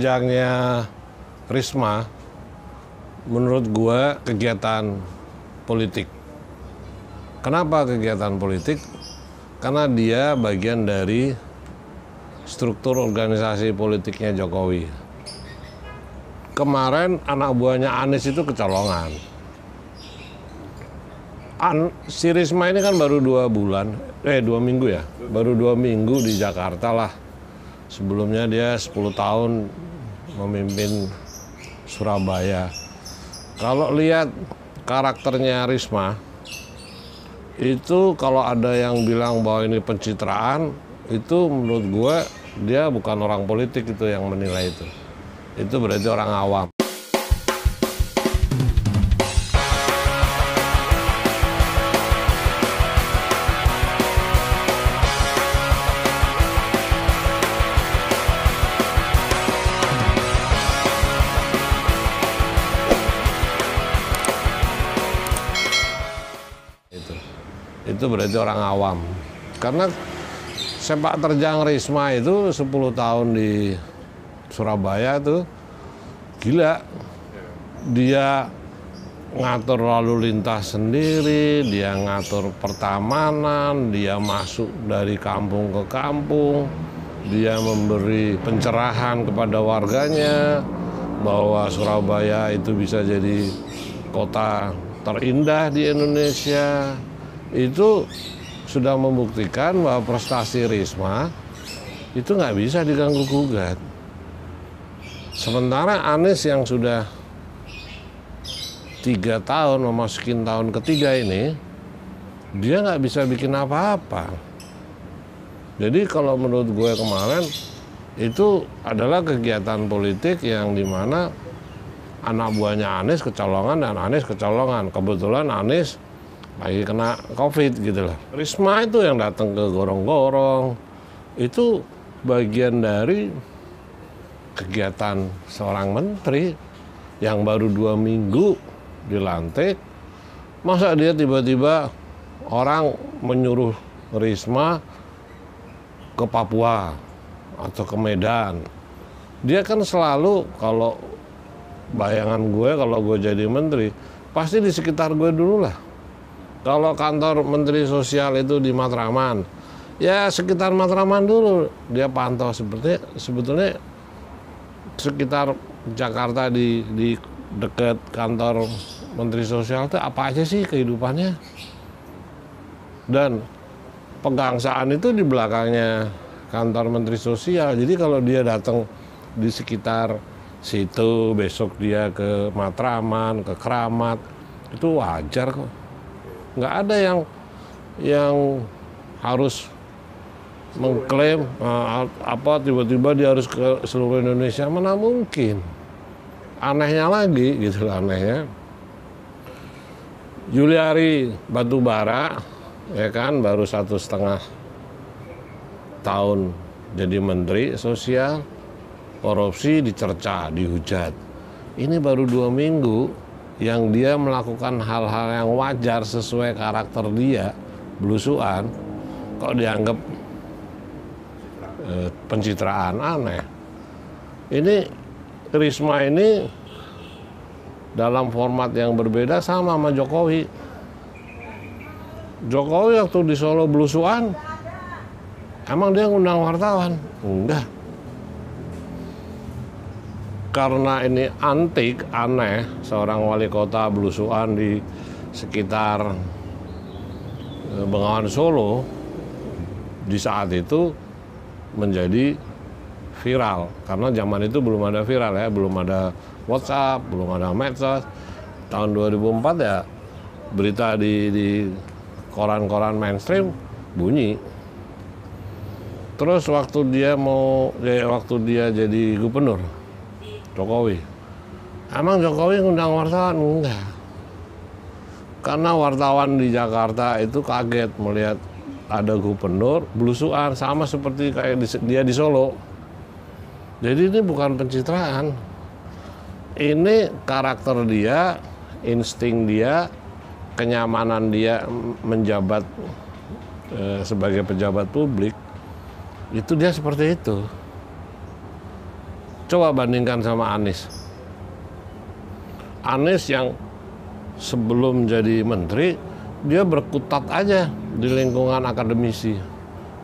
terjangnya Risma, menurut gua kegiatan politik. Kenapa kegiatan politik? Karena dia bagian dari struktur organisasi politiknya Jokowi. Kemarin anak buahnya Anies itu kecolongan. Si Risma ini kan baru 2 minggu ya, baru 2 minggu di Jakarta lah. Sebelumnya dia 10 tahun memimpin Surabaya. Kalau lihat karakternya Risma, itu kalau ada yang bilang bahwa ini pencitraan, itu menurut gue dia bukan orang politik itu yang menilai itu. Itu berarti orang awam. Itu berarti orang awam. Karena sepak terjang Risma itu 10 tahun di Surabaya itu gila. Dia ngatur lalu lintas sendiri, dia ngatur pertamanan, dia masuk dari kampung ke kampung, dia memberi pencerahan kepada warganya bahwa Surabaya itu bisa jadi kota terindah di Indonesia. Itu sudah membuktikan bahwa prestasi Risma itu nggak bisa diganggu-gugat. Sementara Anies yang sudah 3 tahun memasukin tahun ketiga ini, dia nggak bisa bikin apa-apa. Jadi kalau menurut gue kemarin itu adalah kegiatan politik yang dimana anak buahnya Anies kecolongan dan Anies kecolongan. Kebetulan Anies lagi kena COVID gitu loh. Risma itu yang datang ke gorong-gorong, itu bagian dari kegiatan seorang menteri yang baru 2 minggu dilantik. Masa dia tiba-tiba orang menyuruh Risma ke Papua atau ke Medan. Dia kan selalu, kalau bayangan gue kalau gue jadi menteri, pasti di sekitar gue dulu lah. Kalau kantor Menteri Sosial itu di Matraman, ya sekitar Matraman dulu dia pantau. Sebetulnya sekitar Jakarta di dekat kantor Menteri Sosial itu apa aja sih kehidupannya. Dan pegangsaan itu di belakangnya kantor Menteri Sosial. Jadi kalau dia datang di sekitar situ, besok dia ke Matraman, ke Keramat, itu wajar kok. Nggak ada yang harus mengklaim tiba-tiba dia harus ke seluruh Indonesia, mana mungkin. Anehnya lagi gitu, anehnya Juliari Batubara ya kan baru 1,5 tahun jadi menteri sosial, korupsi dicerca, dihujat. Ini baru 2 minggu yang dia melakukan hal-hal yang wajar sesuai karakter dia, belusuan, kok dianggap pencitraan, aneh. Ini Risma ini dalam format yang berbeda sama Jokowi. Jokowi waktu di Solo belusuan, emang dia ngundang wartawan? Enggak. Karena ini antik, aneh, seorang wali kota belusuan di sekitar Bengawan Solo di saat itu menjadi viral. Karena zaman itu belum ada viral ya, belum ada WhatsApp, belum ada medsos. Tahun 2004 ya berita di koran-koran mainstream bunyi. Terus waktu dia jadi gubernur Jokowi, emang Jokowi ngundang wartawan? Enggak. Karena wartawan di Jakarta itu kaget melihat ada gubernur belusuan sama seperti kayak dia di Solo. Jadi ini bukan pencitraan. Ini karakter dia, insting dia, kenyamanan dia menjabat sebagai pejabat publik, itu dia seperti itu. Coba bandingkan sama Anies. Anies yang sebelum jadi menteri, dia berkutat aja di lingkungan akademisi.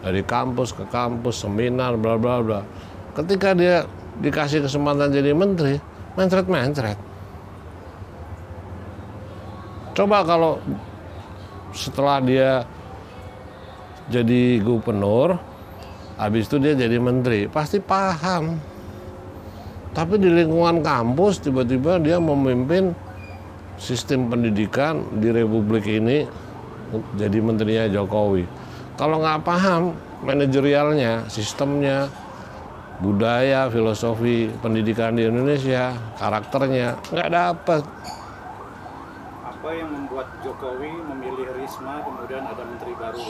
Dari kampus ke kampus, seminar, bla bla bla. Ketika dia dikasih kesempatan jadi menteri, mencret-mencret. Coba kalau setelah dia jadi gubernur, habis itu dia jadi menteri, pasti paham. Tapi di lingkungan kampus tiba-tiba dia memimpin sistem pendidikan di Republik ini jadi menterinya Jokowi. Kalau nggak paham manajerialnya, sistemnya, budaya, filosofi pendidikan di Indonesia, karakternya, nggak dapet. Apa yang membuat Jokowi memilih Risma, kemudian ada menteri baru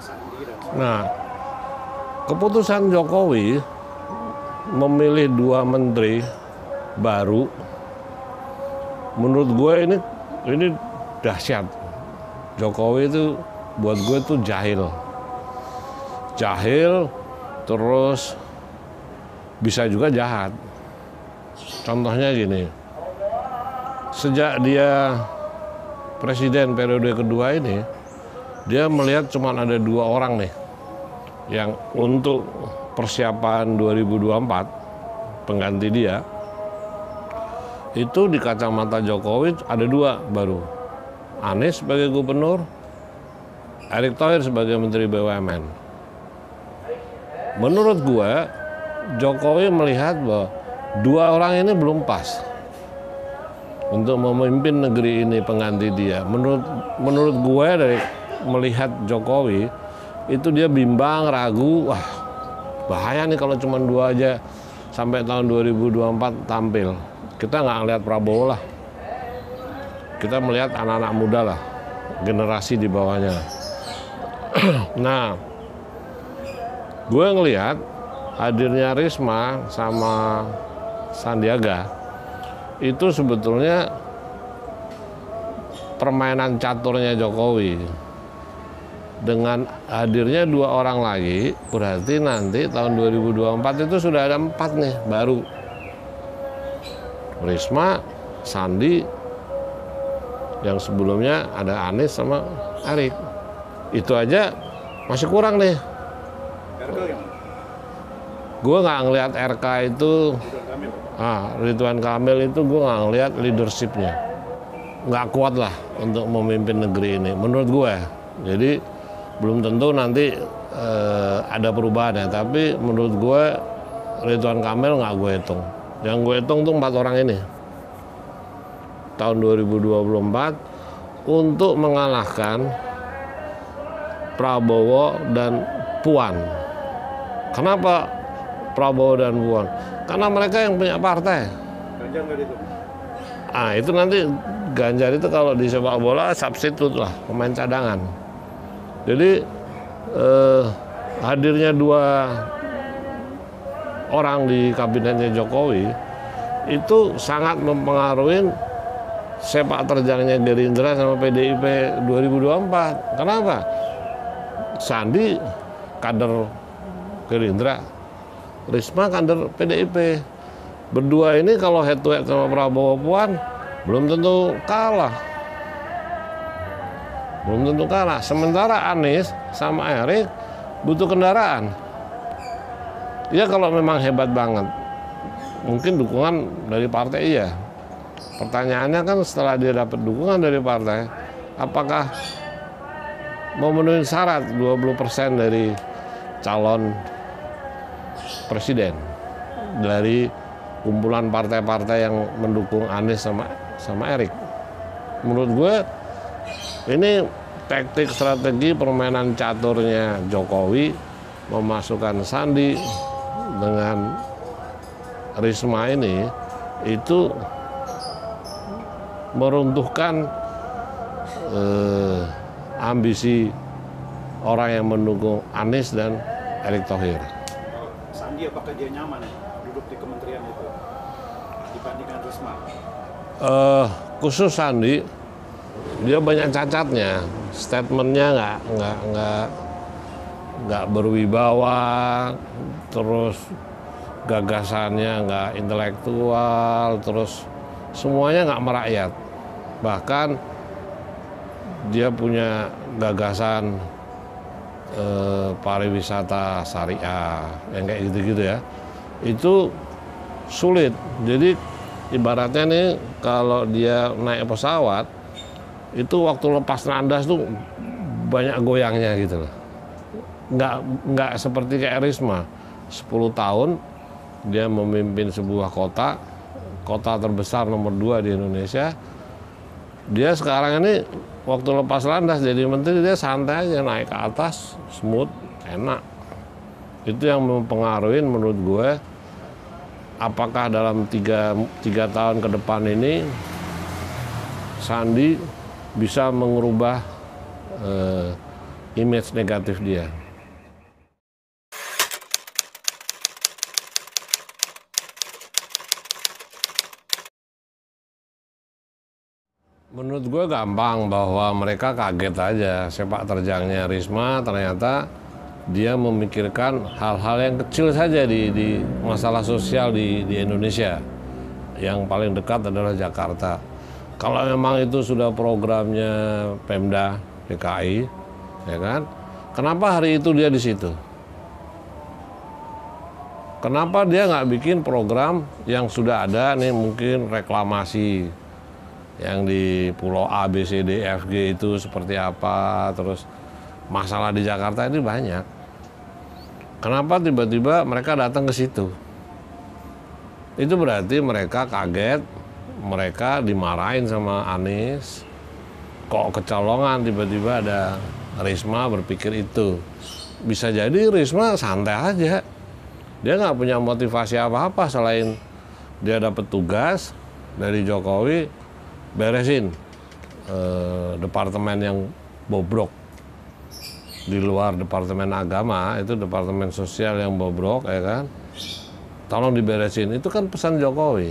Sandi dan sebagainya? Nah, keputusan Jokowi memilih 2 menteri baru, menurut gue ini dahsyat. Jokowi itu buat gue itu jahil, terus bisa juga jahat. Contohnya gini, sejak dia presiden periode kedua ini, dia melihat cuma ada 2 orang nih yang untuk persiapan 2024 pengganti dia. Itu di kacamata Jokowi ada 2 baru, Anies sebagai gubernur, Erick Thohir sebagai menteri BUMN. Menurut gue, Jokowi melihat bahwa 2 orang ini belum pas untuk memimpin negeri ini pengganti dia. Menurut gue dari melihat Jokowi itu dia bimbang, ragu, wah bahaya nih kalau cuma 2 aja sampai tahun 2024 tampil. Kita nggak ngelihat Prabowo lah, kita melihat anak-anak muda lah, generasi di bawahnya. Nah, gue ngelihat hadirnya Risma sama Sandiaga itu sebetulnya permainan caturnya Jokowi. Dengan hadirnya 2 orang lagi, berarti nanti tahun 2024 itu sudah ada 4 nih baru. Risma, Sandi, yang sebelumnya ada Anies sama Erick. Itu aja masih kurang nih. RK gimana? Gue nggak ngelihat RK itu, Ridwan Kamil itu gue nggak ngelihat leadershipnya. Nggak kuat lah untuk memimpin negeri ini, menurut gue. Jadi belum tentu nanti ada perubahan ya, tapi menurut gue Ridwan Kamil nggak gue hitung. Yang gue hitung tuh 4 orang ini tahun 2024 untuk mengalahkan Prabowo dan Puan. Kenapa Prabowo dan Puan? Karena mereka yang punya partai. Ganjar nggak itu? Itu nanti Ganjar itu kalau di sepak bola substitut lah, pemain cadangan. Jadi hadirnya 2 orang di kabinetnya Jokowi itu sangat mempengaruhi sepak terjangnya Gerindra sama PDIP 2024. Kenapa? Sandi kader Gerindra, Risma kader PDIP. Berdua ini kalau head to head sama Prabowo Puan belum tentu kalah. Sementara Anies sama Erick butuh kendaraan. Ya kalau memang hebat banget, mungkin dukungan dari partai iya. Pertanyaannya kan setelah dia dapat dukungan dari partai, apakah memenuhi syarat 20% dari calon presiden dari kumpulan partai-partai yang mendukung Anies sama Erick? Menurut gue ini taktik strategi permainan caturnya Jokowi memasukkan Sandi dengan Risma ini itu meruntuhkan ambisi orang yang mendukung Anies dan Erick Thohir. Sandi apakah dia nyaman duduk di kementerian itu dibandingkan Risma? Khusus Sandi, dia banyak cacatnya, statementnya nggak berwibawa, terus gagasannya nggak intelektual, terus semuanya nggak merakyat. Bahkan dia punya gagasan pariwisata syariah yang kayak gitu-gitu ya, itu sulit. Jadi ibaratnya nih kalau dia naik pesawat itu waktu lepas landas tuh banyak goyangnya gitu loh. Nggak seperti kayak Risma, 10 tahun dia memimpin sebuah kota terbesar nomor 2 di Indonesia. Dia sekarang ini waktu lepas landas jadi menteri dia santai aja, naik ke atas, smooth, enak. Itu yang mempengaruhi menurut gue apakah dalam tiga tahun ke depan ini Sandi bisa mengubah image negatif dia. Menurut gue gampang, bahwa mereka kaget aja sepak terjangnya Risma. Ternyata dia memikirkan hal-hal yang kecil saja di masalah sosial di Indonesia. Yang paling dekat adalah Jakarta. Kalau memang itu sudah programnya Pemda DKI, ya kan? Kenapa hari itu dia di situ? Kenapa dia nggak bikin program yang sudah ada nih, mungkin reklamasi yang di Pulau A, B, C, D, F, G itu seperti apa, terus masalah di Jakarta ini banyak. Kenapa tiba-tiba mereka datang ke situ? Itu berarti mereka kaget, mereka dimarahin sama Anies. Kok kecolongan tiba-tiba ada Risma berpikir itu. Bisa jadi Risma santai aja. Dia nggak punya motivasi apa-apa selain dia dapat tugas dari Jokowi, beresin departemen yang bobrok. Di luar departemen agama, itu departemen sosial yang bobrok, ya kan. Tolong diberesin, itu kan pesan Jokowi.